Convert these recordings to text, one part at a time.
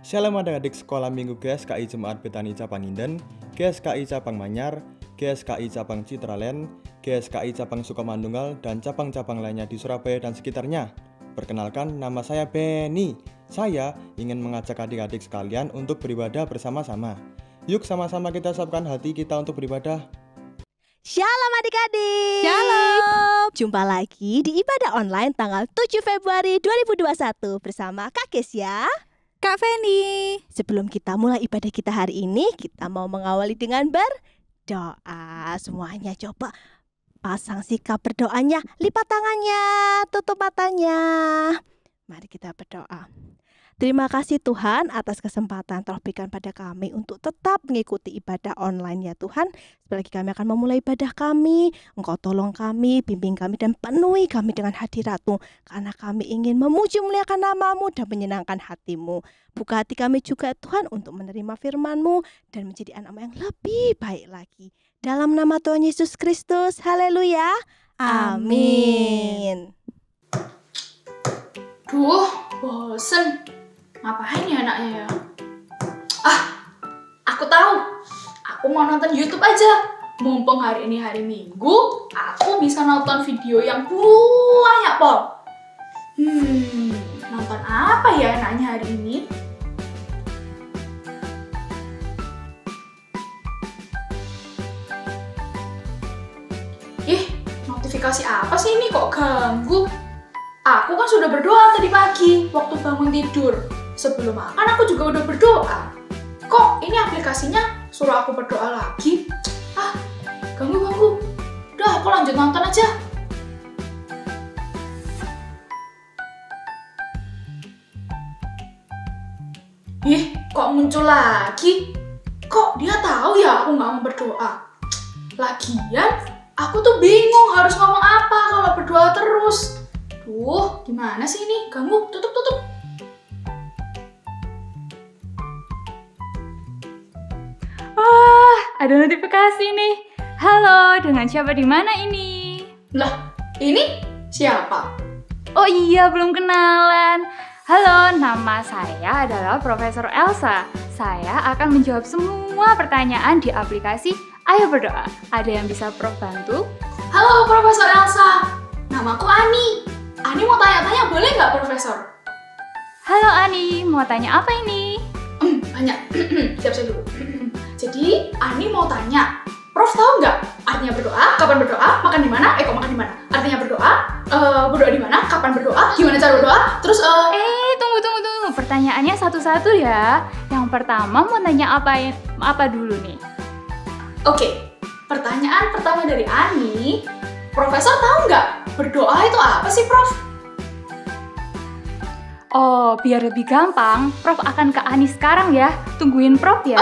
Shalom adik-adik sekolah minggu GSKI Jemaat Betani Cabang Inden, GSKI Cabang Manyar, GSKI Cabang Citraland, GSKI Cabang Sukamandunggal, dan cabang-cabang lainnya di Surabaya dan sekitarnya. Perkenalkan, nama saya Benny. Saya ingin mengajak adik-adik sekalian untuk beribadah bersama-sama. Yuk sama-sama kita siapkan hati kita untuk beribadah. Shalom adik-adik. Shalom. Jumpa lagi di ibadah online tanggal 7 Februari 2021 bersama Kak Kesia, Kak Feni. Sebelum kita mulai ibadah kita hari ini, kita mau mengawali dengan berdoa. Semuanya coba pasang sikap berdoanya, lipat tangannya, tutup matanya. Mari kita berdoa. Terima kasih Tuhan atas kesempatan Telah berikan pada kami untuk tetap mengikuti ibadah online ya Tuhan. Sebentar lagi kami akan memulai ibadah kami. Engkau tolong kami, bimbing kami dan penuhi kami dengan hadirat-Mu. Karena kami ingin memuji muliakan nama-Mu dan menyenangkan hati-Mu. Buka hati kami juga Tuhan untuk menerima firman-Mu dan menjadi anak-Mu yang lebih baik lagi. Dalam nama Tuhan Yesus Kristus, haleluya, amin. Duh, bosen. Ngapain ya anaknya ya? Aku tahu. Aku mau nonton YouTube aja. Mumpung hari ini hari Minggu, aku bisa nonton video yang banyak, Pol. Nonton apa ya enaknya hari ini? Notifikasi apa sih ini kok ganggu? Aku kan sudah berdoa tadi pagi waktu bangun tidur. Sebelum makan aku juga udah berdoa. Kok ini aplikasinya suruh aku berdoa lagi? Ganggu. Udah, aku lanjut nonton aja. Kok muncul lagi? Kok dia tahu ya aku nggak mau berdoa? Lagian, aku tuh bingung harus ngomong apa kalau berdoa terus. Duh, gimana sih ini? Ganggu, tutup. Wah, ada notifikasi nih. Halo, dengan siapa di mana ini? Lah, ini siapa? Oh iya, belum kenalan. Halo, nama saya adalah Profesor Elsa. Saya akan menjawab semua pertanyaan di aplikasi Ayo Berdoa. Ada yang bisa Prof bantu? Halo, Profesor Elsa. Namaku Ani. Ani mau tanya-tanya boleh nggak, Profesor? Halo Ani, mau tanya apa ini? Tanya. Siap-siap dulu. Jadi, Ani mau tanya, Prof tahu nggak artinya berdoa, kapan berdoa, makan di mana? Kok makan di mana? Artinya berdoa, berdoa di mana, kapan berdoa, gimana cara berdoa, terus Tunggu. Pertanyaannya satu-satu ya. Yang pertama mau tanya apa dulu nih? Oke, pertanyaan pertama dari Ani, Profesor tahu nggak berdoa itu apa sih, Prof? Oh, biar lebih gampang, Prof akan ke Ani sekarang ya. Tungguin Prof ya.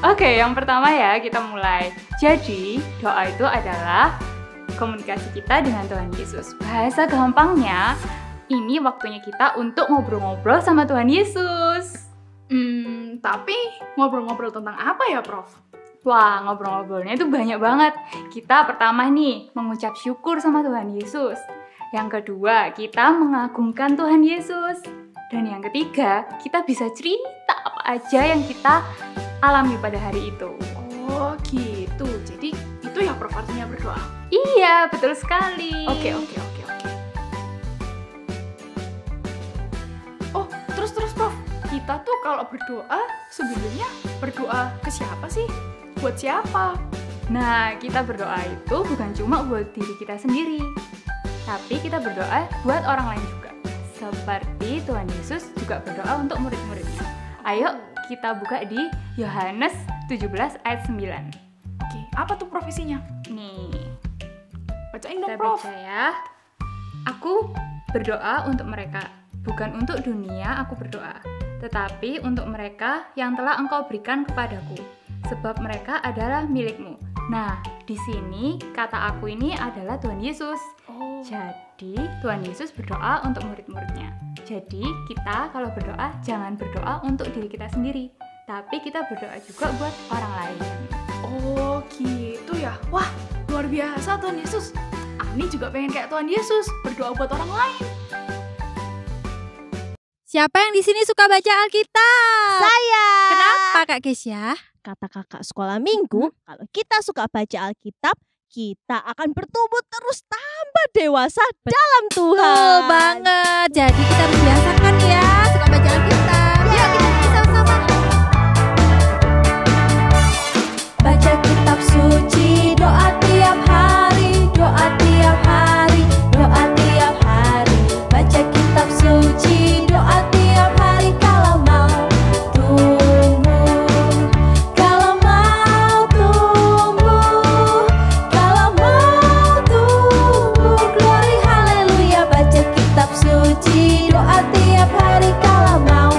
Oke, yang pertama ya, kita mulai. Jadi, doa itu adalah komunikasi kita dengan Tuhan Yesus. Bahasa gampangnya, ini waktunya kita untuk ngobrol-ngobrol sama Tuhan Yesus. Tapi ngobrol-ngobrol tentang apa ya, Prof? Wah, ngobrol-ngobrolnya itu banyak banget. Kita pertama nih, mengucap syukur sama Tuhan Yesus. Yang kedua, kita mengagungkan Tuhan Yesus. Dan yang ketiga, kita bisa cerita apa aja yang kita alami pada hari itu. Oh gitu, jadi itu ya Prof artinya berdoa? Iya, betul sekali. Oke. Oh, terus Prof, kita tuh kalau berdoa sebenarnya berdoa ke siapa sih? Buat siapa? Nah, kita berdoa itu bukan cuma buat diri kita sendiri, tapi kita berdoa buat orang lain juga. Seperti Tuhan Yesus juga berdoa untuk murid-muridnya. Ayo kita buka di Yohanes 17 ayat 9. Oke, apa tuh profesinya? Nih, bacain dong, kita Prof. baca ya. Aku berdoa untuk mereka, bukan untuk dunia aku berdoa, tetapi untuk mereka yang telah Engkau berikan kepadaku, sebab mereka adalah milikmu. Nah, di sini kata aku ini adalah Tuhan Yesus. Jadi, Tuhan Yesus berdoa untuk murid-muridnya. Jadi, kita kalau berdoa, jangan berdoa untuk diri kita sendiri, tapi kita berdoa juga buat orang lain. Oh, gitu ya. Wah, luar biasa Tuhan Yesus. Ani juga pengen kayak Tuhan Yesus, berdoa buat orang lain. Siapa yang di sini suka baca Alkitab? Saya. Kenapa Kak Kesya? Kata kakak sekolah minggu, kalau kita suka baca Alkitab, kita akan bertumbuh terus tambah dewasa dalam Tuhan. Betul banget. Jadi kita harus biasakan ya suka baca Alkitab. Yuk kita nyanyi sama-sama. Baca kitab suci, doa tiap hari, doa tiap hari, doa tiap hari. Baca kitab suci, doa tiap hari kalau mau tumbuh, kalau mau tumbuh, kalau mau tumbuh. Glory haleluya. Baca kitab suci, doa tiap hari kalau mau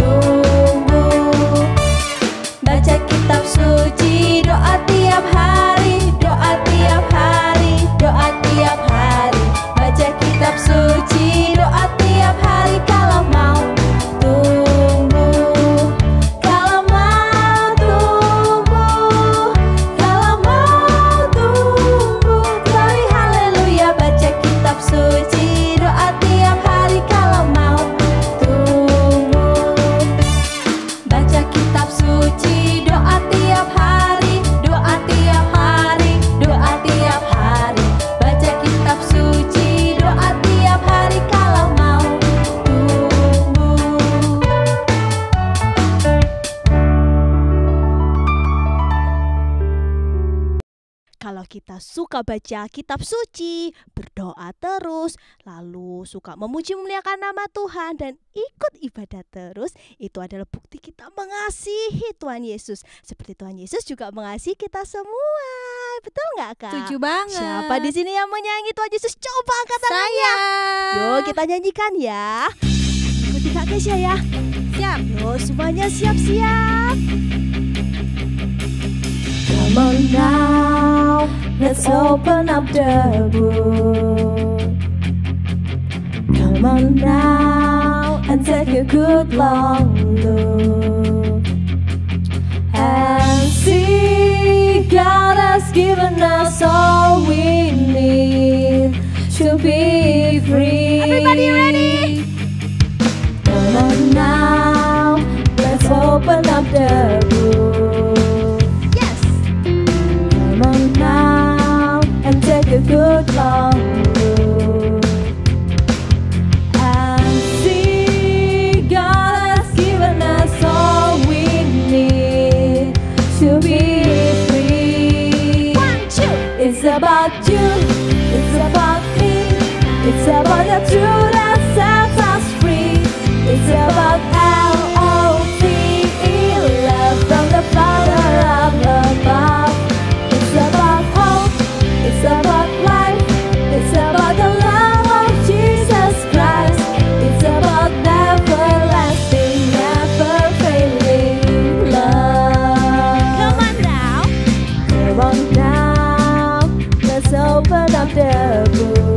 tumbuh. Baca kitab suci, doa tiap hari, doa tiap hari, doa tiap hari. Baca kitab suci, doa tiap hari kalau mau tumbuh, kalau mau tumbuh, kalau mau tumbuh. Glory haleluya. Baca kitab suci, doa tiap hari kalau mau tumbuh. Baca kitab suci, doa tiap hari, doa tiap hari, doa tiap hari. Baca kitab suci, doa tiap hari kalau mau tumbuh. Kalau kita suka baca kitab suci, berdoa terus, lalu suka memuji memuliakan nama Tuhan dan ikut ibadah terus, itu adalah bukti kita mengasihi Tuhan Yesus. Seperti Tuhan Yesus juga mengasihi kita semua. Betul nggak Kak? Setuju banget. Siapa di sini yang menyayangi Tuhan Yesus? Coba angkat tangannya. Saya. Yuk kita nyanyikan ya. Ikuti Kak Kesya ya. Siap. Yuk semuanya siap-siap. Come on now, let's open up the book. Come on now and take a good long look and see God has given us all we need to be free. Everybody ready? Come on now, let's open up the book. Yes. Come on now and take a good long look and see God has given us all we need to be free. 1, 2. It's about you, it's about me, it's about the truth that sets us free. It's about L-O-V-E, love from the Father up above. It's about hope, it's about life, it's about the love of Jesus Christ. It's about everlasting, never failing love. Come on now. Come on now, let's open up the book.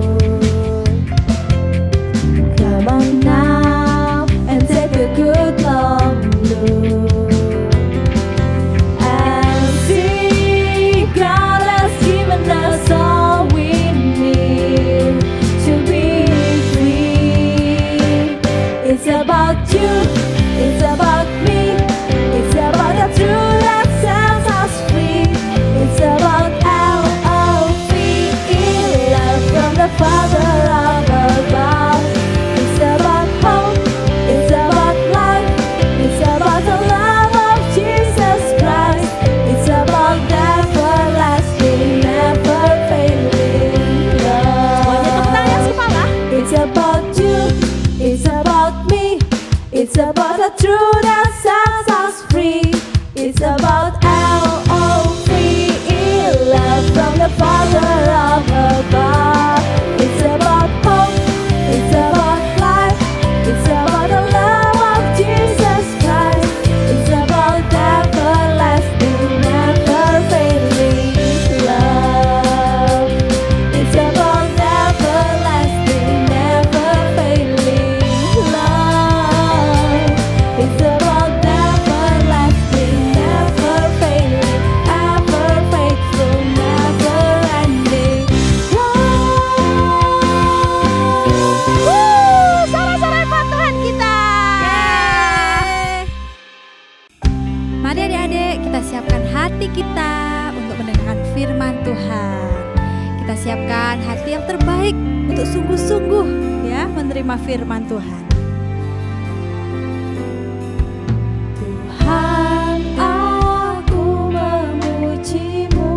sungguh-sungguh ya menerima firman Tuhan. Tuhan, aku memuji-Mu.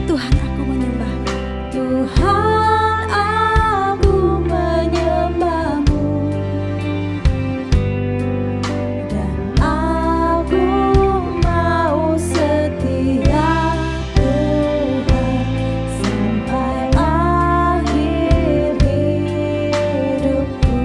Tuhan, aku menyembah-Mu. Tuhan, aku menyembah-Mu. Dan aku mau setia Tuhan sampai akhir hidupku.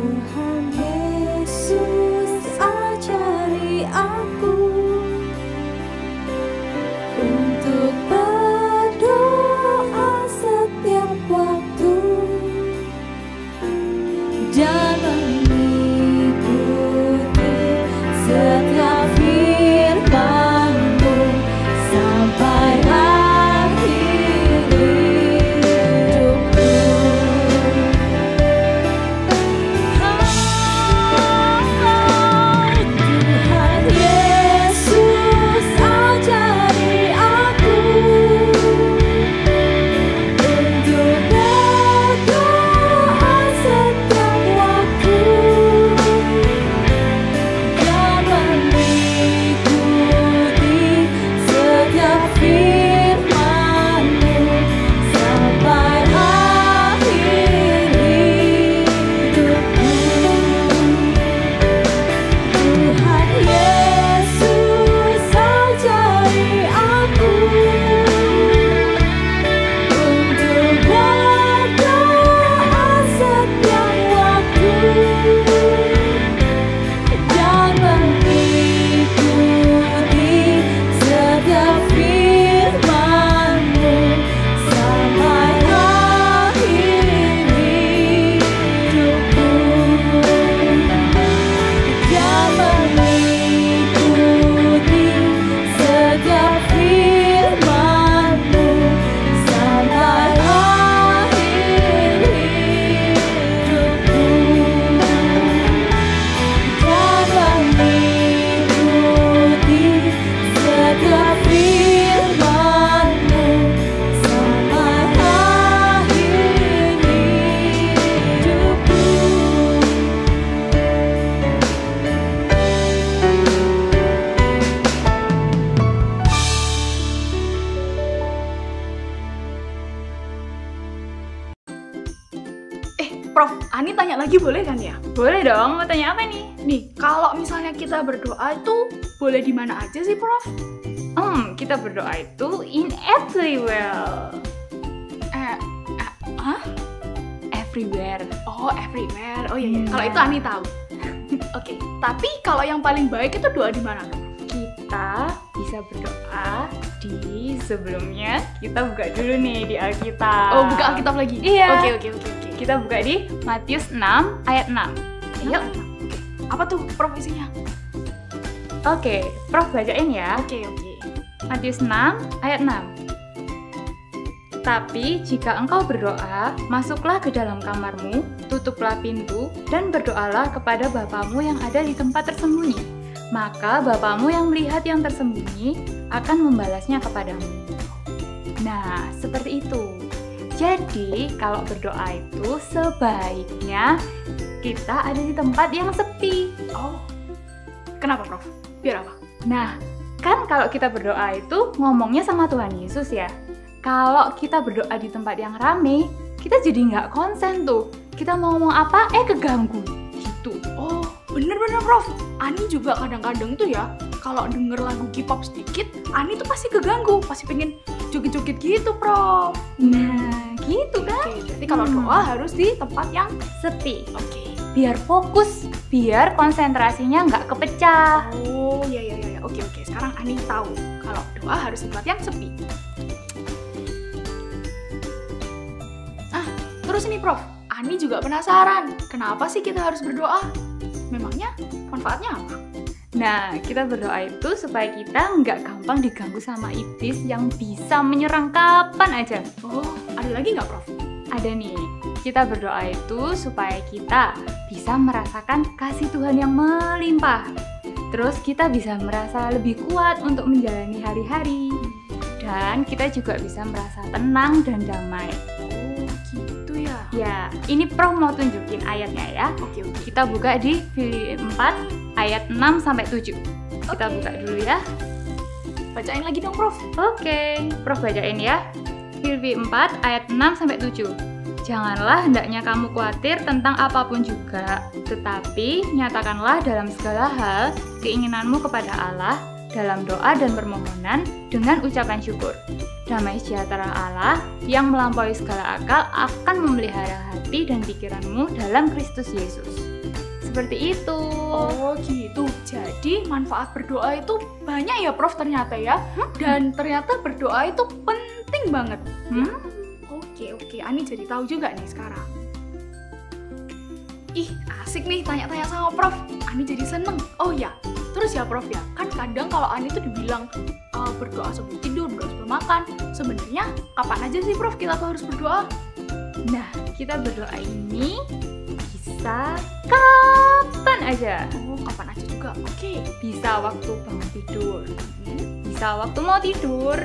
Tuhan Yesus ajari aku untuk berdoa setiap waktu dan mengikuti setiap firman-Mu sampai akhir hidupku. Tuhan Yesus ajari aku untuk berdoa setiap waktu dan mengikuti setiap firman-Mu sampai akhir hidupku. Tuhan Yesus ajari aku untuk berdoa setiap waktu dan mengikuti setiap firman-Mu sampai akhir hidupku. Dan mengikuti setiap firman-Mu sampai akhir hidupku. Dan mengikuti setiap firman-Mu sampai akhir hidupku. Prof, Ani tanya lagi boleh kan ya? Boleh dong, mau tanya apa nih? Nih, kalau misalnya kita berdoa itu boleh di mana aja sih, Prof? Kita berdoa itu in everywhere. Everywhere. Oh, everywhere. Oh iya. Kalau itu Ani tahu. Oke, tapi kalau yang paling baik itu doa di mana, Prof? Kita bisa berdoa di sebelumnya kita buka dulu nih di Alkitab. Oh, buka Alkitab lagi? Iya. Oke. Kita buka di Matius 6 ayat 6. Ayo. Oke. Apa tuh, Prof, isinya? Oke, Prof bacain ya. Oke. Matius 6 ayat 6. Tapi jika engkau berdoa, masuklah ke dalam kamarmu, tutuplah pintu, dan berdoalah kepada Bapamu yang ada di tempat tersembunyi. Maka Bapamu yang melihat yang tersembunyi akan membalasnya kepadamu. Nah, seperti itu. Jadi, kalau berdoa itu sebaiknya kita ada di tempat yang sepi. Oh. Kenapa, Prof? Biar apa? Nah, kan kalau kita berdoa itu ngomongnya sama Tuhan Yesus ya. Kalau kita berdoa di tempat yang rame, kita jadi nggak konsen tuh. Kita mau ngomong apa, keganggu. Gitu. Oh, bener-bener, Prof. Ani juga kadang-kadang tuh ya, kalau denger lagu K-pop sedikit, Ani tuh pasti keganggu. Pasti pengen joget-joget gitu, Prof. Nah, gitu kan? Oke, jadi kalau doa harus di tempat yang Sepi. oke. Biar fokus, biar konsentrasinya nggak kepecah. Oh, iya. Oke. Sekarang Ani tahu kalau doa harus di tempat yang sepi. Terus nih, Prof, Ani juga penasaran, kenapa sih kita harus berdoa? Memangnya manfaatnya apa? Nah, kita berdoa itu supaya kita nggak gampang diganggu sama iblis yang bisa menyerang kapan aja. Oh, ada lagi nggak, Prof? Ada nih, kita berdoa itu supaya kita bisa merasakan kasih Tuhan yang melimpah. Terus kita bisa merasa lebih kuat untuk menjalani hari-hari. Dan kita juga bisa merasa tenang dan damai. Oh, gitu ya. Ya, ini Prof mau tunjukin ayatnya ya. Oke. Kita buka di Filipi 4 ayat 6-7. Kita buka dulu ya. Bacain lagi dong, Prof. Oke, Prof bacain ya. Filipi 4 ayat 6-7. Janganlah hendaknya kamu khawatir tentang apapun juga, tetapi nyatakanlah dalam segala hal keinginanmu kepada Allah dalam doa dan permohonan dengan ucapan syukur. Damai sejahtera Allah yang melampaui segala akal akan memelihara hati dan pikiranmu dalam Kristus Yesus. Seperti itu. Oh gitu, jadi manfaat berdoa itu banyak ya Prof ternyata ya. Dan ternyata berdoa itu penting banget. Oke, Ani jadi tahu juga nih sekarang. Ih, asik nih tanya-tanya sama Prof. Ani jadi seneng. Oh ya, terus ya Prof ya, kan kadang kalau Ani tuh dibilang berdoa sebelum tidur, berdoa sebelum makan. Sebenarnya kapan aja sih Prof kita tuh harus berdoa? Nah, kita berdoa ini bisa kapan aja. Oh, kapan aja juga. Oke. Bisa waktu bangun tidur, bisa waktu mau tidur,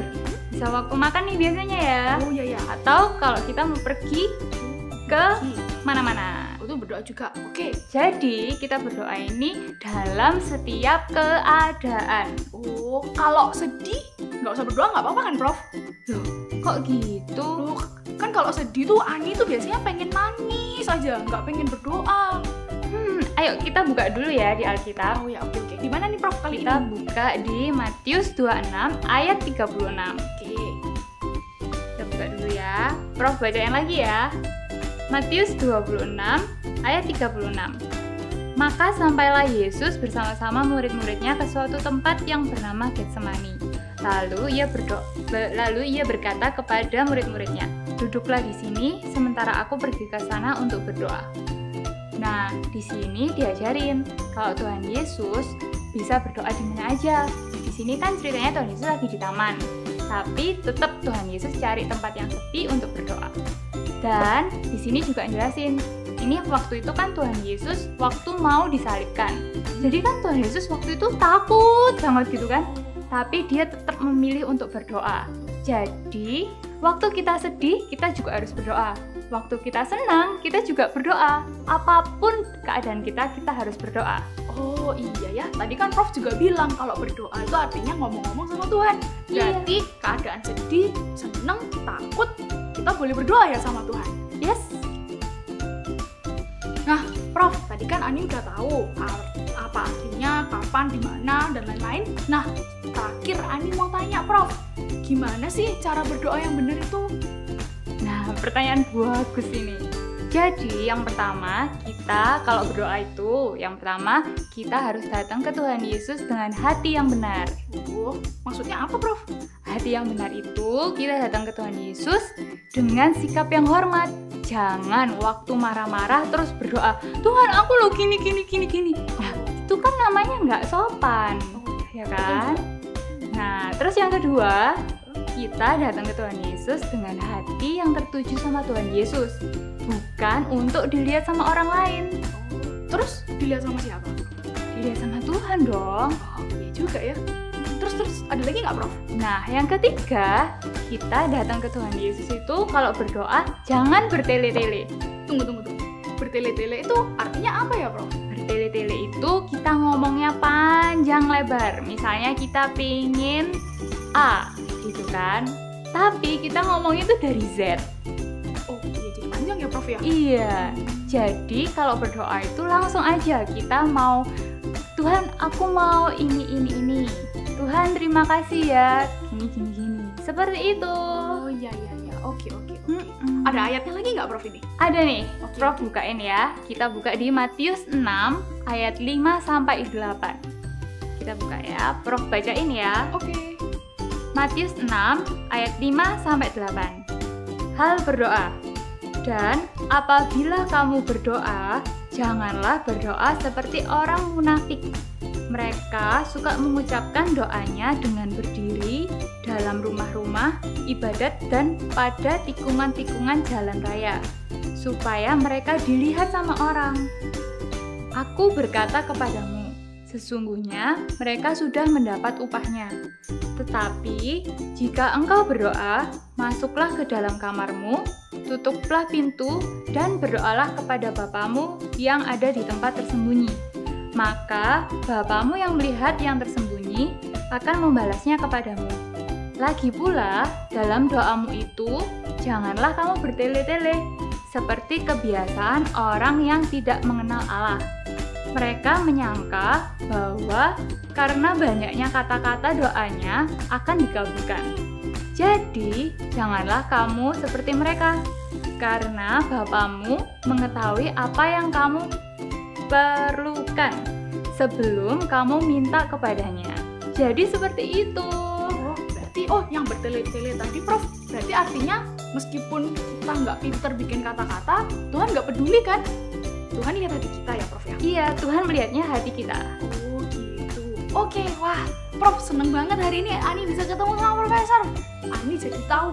bisa waktu makan nih biasanya ya. Oh iya ya. Atau kalau kita mau pergi ke mana-mana. Itu berdoa juga. Oke. Jadi kita berdoa ini dalam setiap keadaan. Oh, kalau sedih nggak usah berdoa nggak apa-apa kan Prof? Loh, kok gitu? Loh, kan kalau sedih tuh Ani tuh biasanya pengen nangis aja, nggak pengen berdoa. Ayo kita buka dulu ya di Alkitab. Oh ya, oke. Di mana nih Prof kali Kita ini? buka di Matius 26 ayat 36. Oke. Kita buka dulu ya. Prof bacain lagi ya. Matius 26 ayat 36. Maka sampailah Yesus bersama-sama murid-muridnya ke suatu tempat yang bernama Getsemani. Lalu ia berkata kepada murid-muridnya, "Duduklah di sini sementara aku pergi ke sana untuk berdoa." Nah, di sini diajarin kalau Tuhan Yesus bisa berdoa di mana aja. Di sini kan ceritanya Tuhan Yesus lagi di taman, tapi tetap Tuhan Yesus cari tempat yang sepi untuk berdoa. Dan di sini juga jelasin, ini waktu itu kan Tuhan Yesus waktu mau disalibkan. Jadi kan Tuhan Yesus waktu itu takut banget gitu kan, tapi dia tetap memilih untuk berdoa. Jadi waktu kita sedih, kita juga harus berdoa. Waktu kita senang, kita juga berdoa. Apapun keadaan kita harus berdoa. Oh iya ya, tadi kan Prof juga bilang kalau berdoa itu artinya ngomong-ngomong sama Tuhan. Berarti keadaan sedih, senang, takut, kita boleh berdoa ya sama Tuhan. Yes. Nah, Prof, tadi kan Ani udah tahu apa artinya, kapan, di mana, dan lain-lain. Nah, terakhir Ani mau tanya Prof, gimana sih cara berdoa yang benar itu? Nah, pertanyaan bagus ini. Jadi, yang pertama, kita kalau berdoa itu, yang pertama, kita harus datang ke Tuhan Yesus dengan hati yang benar. Oh, maksudnya apa, Prof? Hati yang benar itu, kita datang ke Tuhan Yesus dengan sikap yang hormat. Jangan waktu marah-marah terus berdoa, "Tuhan, aku lo gini. Nah, itu kan namanya nggak sopan, ya kan? Nah, terus yang kedua, kita datang ke Tuhan Yesus dengan hati yang tertuju sama Tuhan Yesus, bukan untuk dilihat sama orang lain. Terus dilihat sama siapa? Dilihat sama Tuhan dong. Oh, iya juga ya. Terus ada lagi nggak, Prof? Nah, yang ketiga, kita datang ke Tuhan Yesus itu kalau berdoa jangan bertele-tele. Tunggu. Bertele-tele itu artinya apa ya, Prof? Bertele-tele itu kita ngomongnya panjang lebar. Misalnya kita pingin A, gitu kan? Tapi kita ngomongnya itu dari Z. Oh, iya jadi panjang ya, Prof ya? Iya. Jadi kalau berdoa itu langsung aja kita mau, "Tuhan, aku mau ini. Tuhan, terima kasih ya. Gini. Seperti itu. Oh, iya. Oke. Ada ayatnya lagi nggak, Prof ini? Ada nih, Oke. Prof bukain ya. Kita buka di Matius 6 ayat 5 sampai 8. Kita buka ya. Prof bacain ya. Oke. Matius 6 ayat 5 sampai 8. Hal berdoa. Dan apabila kamu berdoa, janganlah berdoa seperti orang munafik. Mereka suka mengucapkan doanya dengan berdiri dalam rumah-rumah ibadat dan pada tikungan-tikungan jalan raya, supaya mereka dilihat sama orang. Aku berkata kepadamu, sesungguhnya mereka sudah mendapat upahnya. Tetapi jika engkau berdoa, masuklah ke dalam kamarmu, tutuplah pintu, dan berdoalah kepada Bapamu yang ada di tempat tersembunyi. Maka Bapamu yang melihat yang tersembunyi akan membalasnya kepadamu. Lagi pula, dalam doamu itu, janganlah kamu bertele-tele, seperti kebiasaan orang yang tidak mengenal Allah. Mereka menyangka bahwa karena banyaknya kata-kata doanya akan dikabulkan. Jadi, janganlah kamu seperti mereka, karena Bapamu mengetahui apa yang kamu perlukan sebelum kamu minta kepadanya. Jadi seperti itu. Berarti yang bertele-tele tadi Prof, berarti artinya meskipun kita nggak pinter bikin kata-kata, Tuhan nggak peduli kan? Tuhan lihat hati kita ya Prof ya? Iya, Tuhan melihatnya hati kita. Oh gitu. Oke, wah Prof seneng banget hari ini Ani bisa ketemu sama Profesor. Ani jadi tahu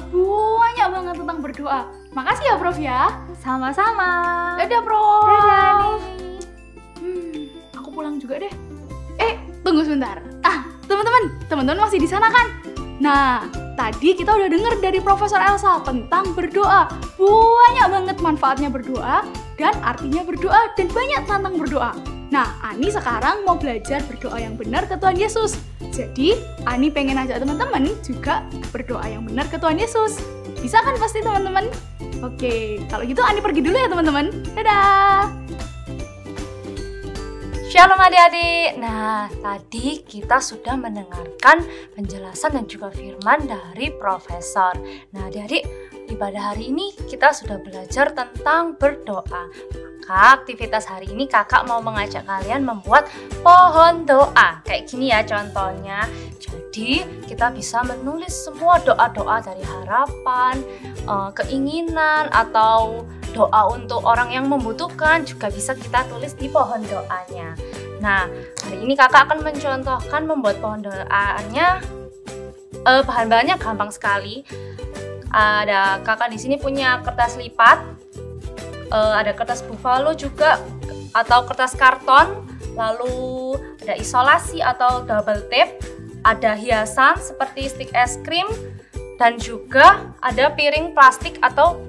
banyak banget tentang berdoa. Makasih ya Prof ya. Sama-sama. Dadah Prof. Dadah nih. Aku pulang juga deh. Tunggu sebentar. Teman-teman masih di sana kan? Nah, tadi kita udah denger dari Profesor Elsa tentang berdoa. Banyak banget manfaatnya berdoa dan artinya berdoa dan banyak tentang berdoa. Nah, Ani sekarang mau belajar berdoa yang benar ke Tuhan Yesus. Jadi, Ani pengen ajak teman-teman juga berdoa yang benar ke Tuhan Yesus. Bisa kan pasti teman-teman? Oke, kalau gitu Ani pergi dulu ya teman-teman. Dadah! Shalom adik-adik. Nah, tadi kita sudah mendengarkan penjelasan dan juga firman dari Profesor. Nah, adik-adik, di pada hari ini kita sudah belajar tentang berdoa. Maka aktivitas hari ini kakak mau mengajak kalian membuat pohon doa. Kayak gini ya contohnya. Jadi, kita bisa menulis semua doa-doa dari harapan, keinginan, atau doa untuk orang yang membutuhkan juga bisa kita tulis di pohon doanya. Nah, hari ini kakak akan mencontohkan membuat pohon doanya. Bahan-bahannya gampang sekali. Ada kakak di sini punya kertas lipat, ada kertas buffalo juga atau kertas karton, lalu ada isolasi atau double tape, ada hiasan seperti stik es krim, dan juga ada piring plastik atau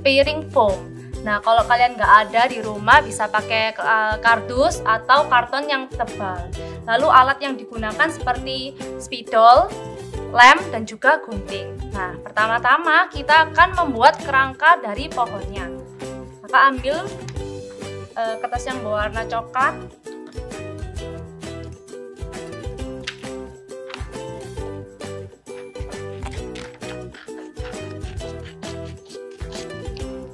piring foam. Nah, kalau kalian nggak ada di rumah bisa pakai kardus atau karton yang tebal. Lalu alat yang digunakan seperti spidol, lem, dan juga gunting. Nah, pertama-tama kita akan membuat kerangka dari pohonnya. Maka ambil kertas yang berwarna coklat.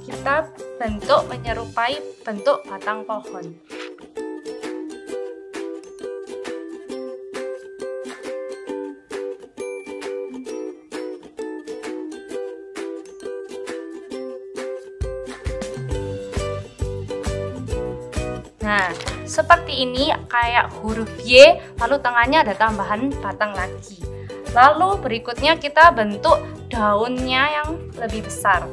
Kita bentuk menyerupai bentuk batang pohon. Nah, seperti ini kayak huruf Y, lalu tengahnya ada tambahan batang lagi. Lalu berikutnya kita bentuk daunnya yang lebih besar.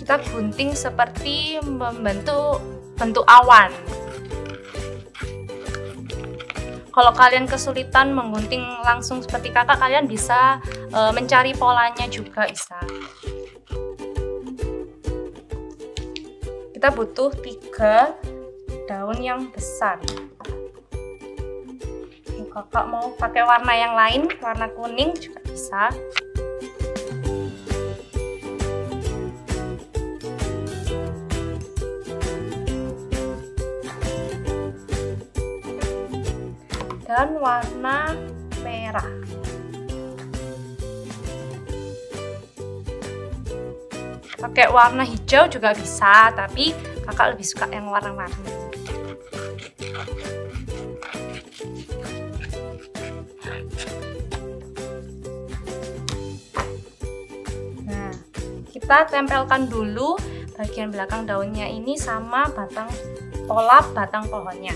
Kita gunting seperti membentuk bentuk awan. Kalau kalian kesulitan menggunting langsung seperti kakak, kalian bisa mencari polanya juga bisa. Kita butuh 3 daun yang besar. Kakak mau pakai warna yang lain, warna kuning juga bisa. Dan warna merah. Pakai warna hijau juga bisa, tapi kakak lebih suka yang warna-warni. Nah, kita tempelkan dulu bagian belakang daunnya ini sama pola batang pohonnya.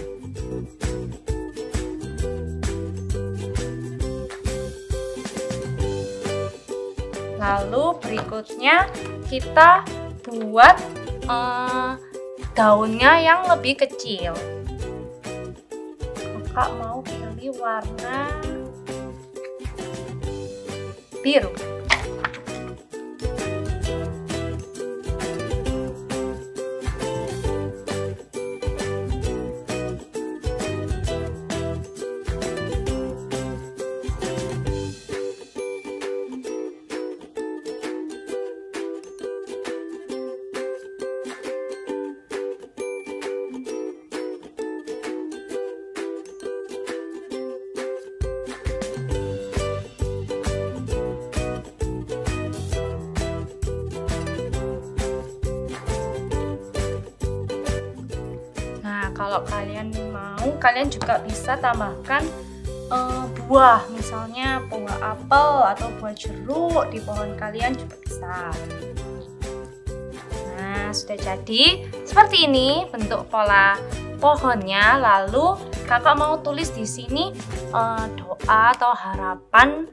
Lalu berikutnya kita buat daunnya yang lebih kecil. Kakak mau pilih warna biru. kalau kalian mau, kalian juga bisa tambahkan buah, misalnya buah apel atau buah jeruk di pohon kalian juga bisa. Nah, sudah jadi seperti ini bentuk pola pohonnya. Lalu kakak mau tulis di sini doa atau harapan.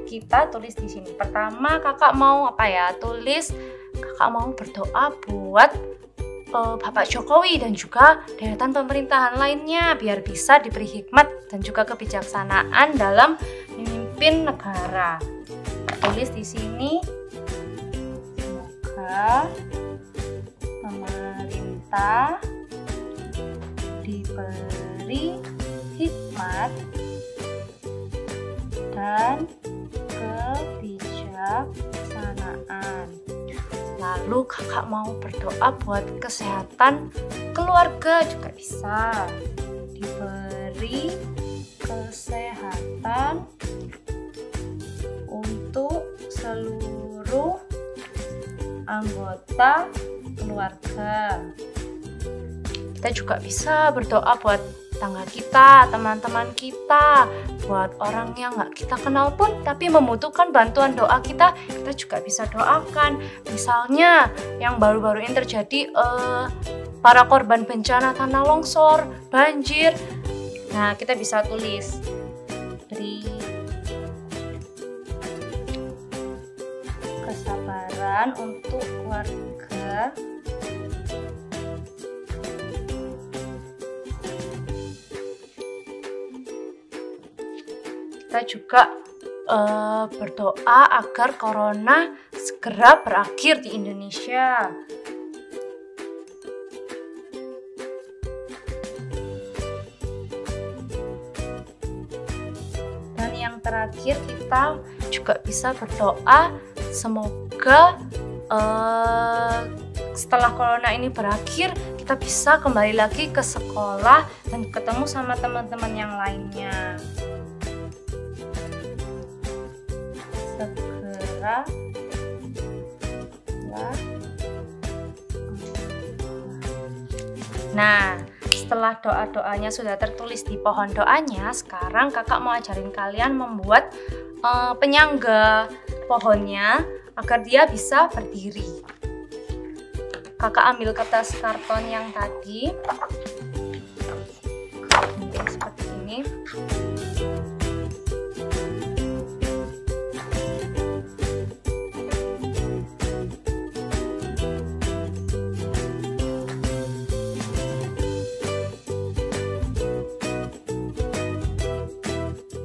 Kita tulis di sini. Pertama kakak mau apa ya? Kakak mau berdoa buat Bapak Jokowi dan juga deretan pemerintahan lainnya biar bisa diberi hikmat dan juga kebijaksanaan dalam memimpin negara. Tulis di sini, semoga pemerintah diberi hikmat dan kebijaksanaan. Lalu kakak mau berdoa buat kesehatan keluarga juga bisa. Diberi kesehatan untuk seluruh anggota keluarga. Kita juga bisa berdoa buat tetangga kita, teman-teman kita, buat orang yang nggak kita kenal pun tapi membutuhkan bantuan doa kita juga bisa doakan. Misalnya yang baru-baru ini terjadi para korban bencana tanah longsor, banjir. Nah, kita bisa tulis beri kesabaran untuk keluarga kita juga berdoa agar corona segera berakhir di Indonesia. Dan yang terakhir kita juga bisa berdoa semoga setelah corona ini berakhir kita bisa kembali lagi ke sekolah dan ketemu sama teman-teman yang lainnya. Nah, setelah doa-doanya sudah tertulis di pohon doanya, sekarang kakak mau ajarin kalian membuat penyangga pohonnya agar dia bisa berdiri. Kakak ambil kertas karton yang tadi, seperti ini.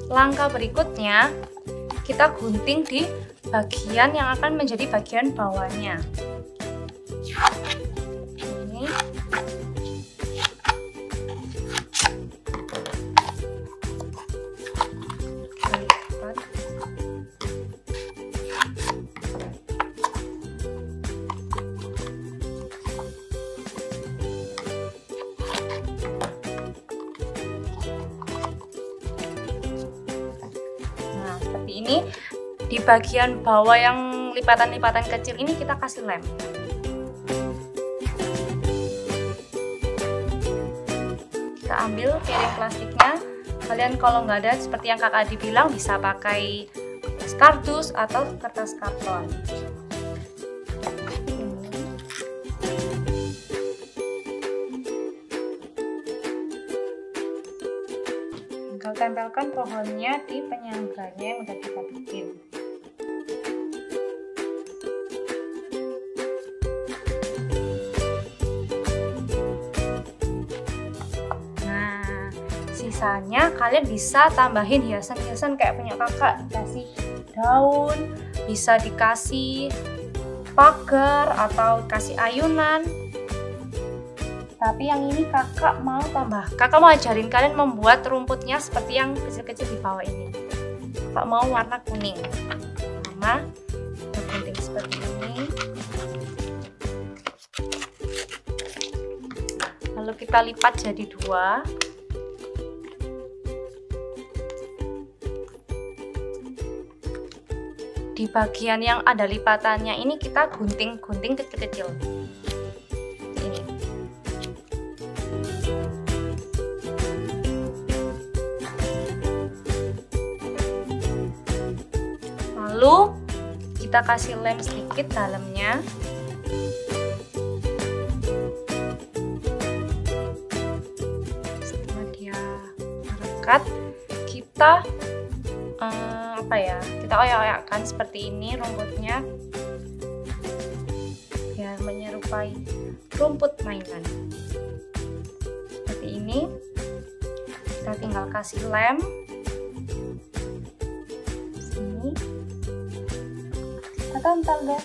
Langkah berikutnya, kita gunting di bagian yang akan menjadi bagian bawahnya. Ini. Ini di bagian bawah yang lipatan-lipatan kecil ini kita kasih lem. Kita ambil piring plastiknya. Kalian kalau nggak ada seperti yang kakak dibilang bisa pakai kertas kardus atau kertas karton. Tempelkan pohonnya di penyangganya yang udah kita bikin. Nah, sisanya kalian bisa tambahin hiasan-hiasan kayak punya kakak, dikasih daun, bisa dikasih pagar atau kasih ayunan. Tapi yang ini kakak mau ajarin kalian membuat rumputnya seperti yang kecil-kecil di bawah ini. Kakak mau warna kuning. Pertama, gunting seperti ini. Lalu kita lipat jadi dua. Di bagian yang ada lipatannya ini kita gunting-gunting kecil-kecil. Lalu kita kasih lem sedikit dalamnya. Setelah dia merekat, kita kita oyak-oyakkan seperti ini rumputnya biar menyerupai rumput mainan. Seperti ini. Kita tinggal kasih lem sini. Kita tempel deh.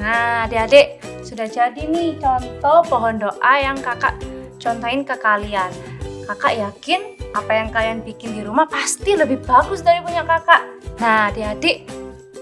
Nah, adik-adik, sudah jadi nih contoh pohon doa yang kakak contohin ke kalian. Kakak yakin apa yang kalian bikin di rumah pasti lebih bagus dari punya kakak. Nah, adik-adik,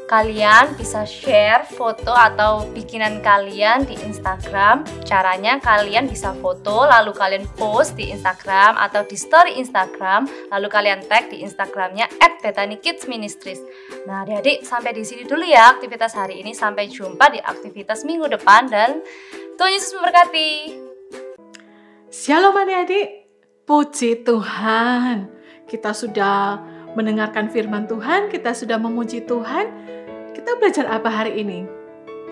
kalian bisa share foto atau bikinan kalian di Instagram. Caranya kalian bisa foto lalu kalian post di Instagram atau di story Instagram, lalu kalian tag di Instagramnya @BethanyKidsMinistries. Nah, adik-adik, sampai di sini dulu ya aktivitas hari ini. Sampai jumpa di aktivitas minggu depan dan Tuhan Yesus memberkati. Shalom adik-adik, puji Tuhan. Kita sudah mendengarkan firman Tuhan, kita sudah memuji Tuhan. Kita belajar apa hari ini?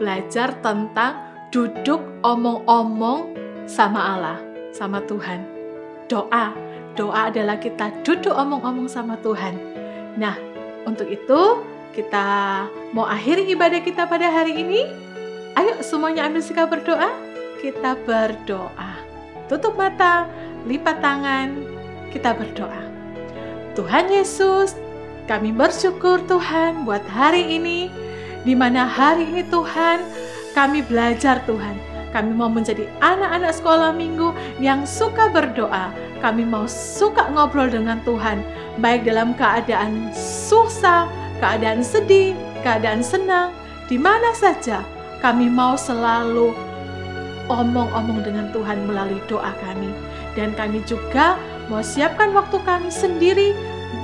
Belajar tentang duduk omong-omong sama Allah, sama Tuhan. Doa adalah kita duduk omong-omong sama Tuhan. Nah, untuk itu kita mau akhiri ibadah kita pada hari ini. Ayo semuanya ambil sikap berdoa. Kita berdoa. Tutup mata, lipat tangan, kita berdoa. Tuhan Yesus, kami bersyukur Tuhan buat hari ini, di mana hari ini Tuhan kami belajar Tuhan. Kami mau menjadi anak-anak sekolah minggu yang suka berdoa. Kami mau suka ngobrol dengan Tuhan, baik dalam keadaan susah, keadaan sedih, keadaan senang, di mana saja. Kami mau selalu omong-omong dengan Tuhan melalui doa kami. Dan kami juga mau siapkan waktu kami sendiri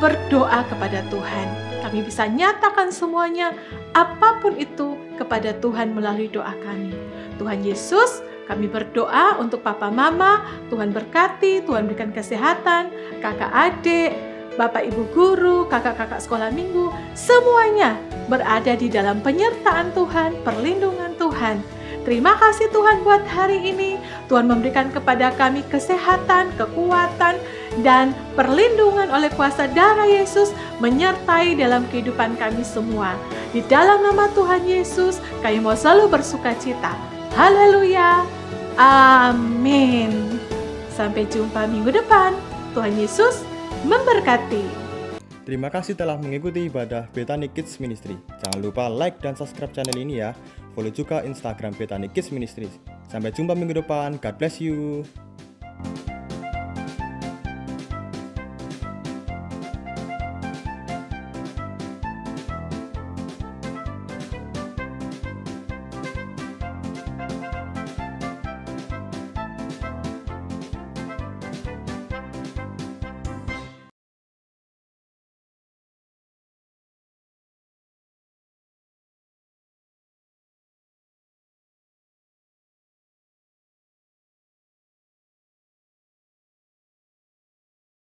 berdoa kepada Tuhan. Kami bisa nyatakan semuanya, apapun itu, kepada Tuhan melalui doa kami. Tuhan Yesus, kami berdoa untuk Papa Mama, Tuhan berkati, Tuhan berikan kesehatan, kakak adik, Bapak Ibu guru, kakak-kakak sekolah minggu, semuanya berada di dalam penyertaan Tuhan, perlindungan Tuhan. Terima kasih Tuhan buat hari ini. Tuhan memberikan kepada kami kesehatan, kekuatan, dan perlindungan oleh kuasa darah Yesus menyertai dalam kehidupan kami semua. Di dalam nama Tuhan Yesus, kami mau selalu bersuka cita. Haleluya. Amin. Sampai jumpa minggu depan. Tuhan Yesus memberkati. Terima kasih telah mengikuti ibadah Bethany Kids Ministry. Jangan lupa like dan subscribe channel ini ya. Follow juga Instagram Bethany Kids Ministry. Sampai jumpa minggu depan. God bless you.